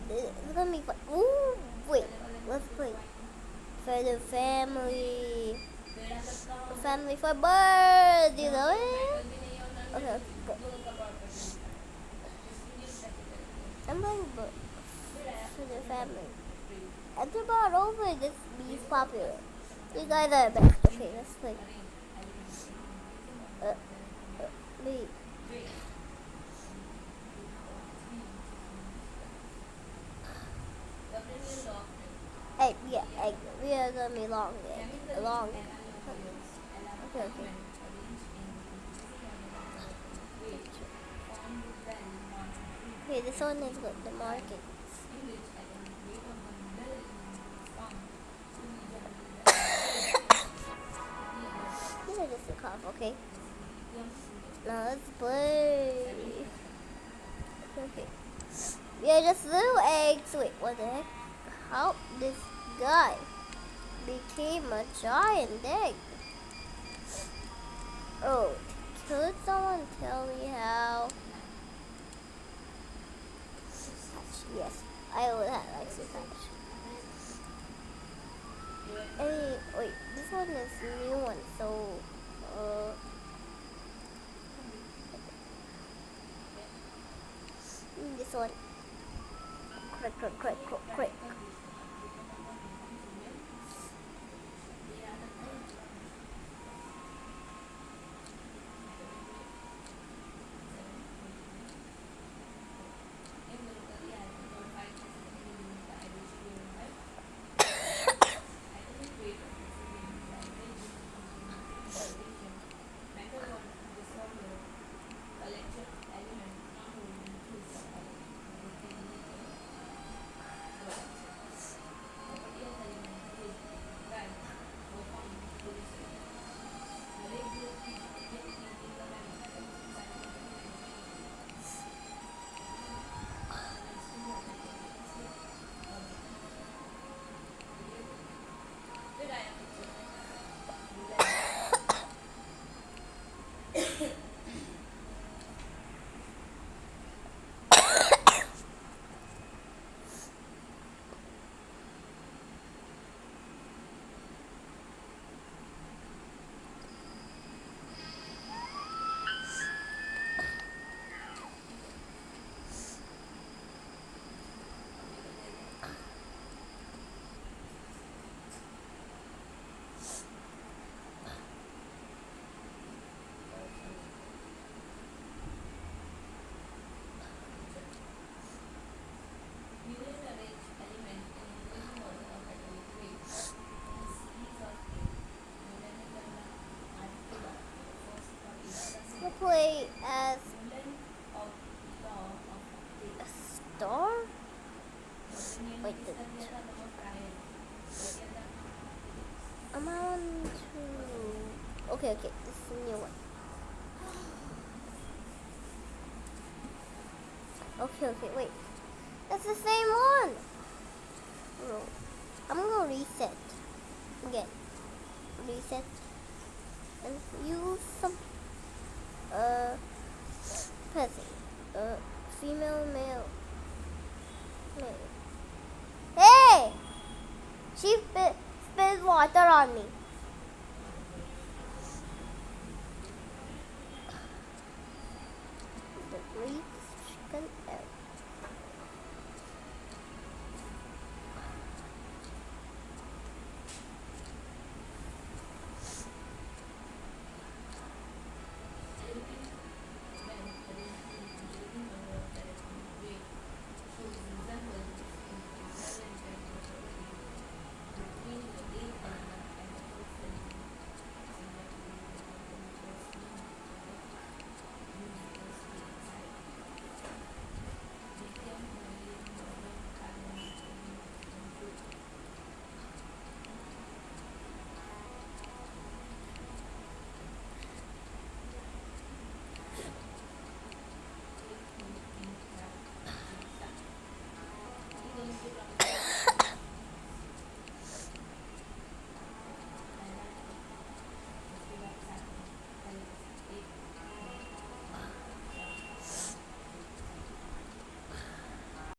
It's gonna be fun. Ooh, wait. Let's play. For the family. Family for birds. You know it? Okay, okay, go. I'm playing birds for the family. At about over this bees popular. You guys are the best. Okay, let's play. Uh, wait. Egg, yeah, egg. We are gonna be long egg. Long. Okay, okay. Okay, this one is good. The market. These are just a cough, okay? Now let's play. Okay. We are just little eggs. Wait, what the heck? How this guy became a giant egg? Oh, could someone tell me how? Yes, I would have liked to touch. Hey, wait, this one is a new one, so uh, this one. Quick, quick, quick, quick, quick. We'll play as a star. Wait, I'm on to. Okay, okay, this is a new one. Okay, okay, wait. That's the same one. No. I'm gonna reset again. Reset and use some present. Female, male. Hey! She spilled water on me.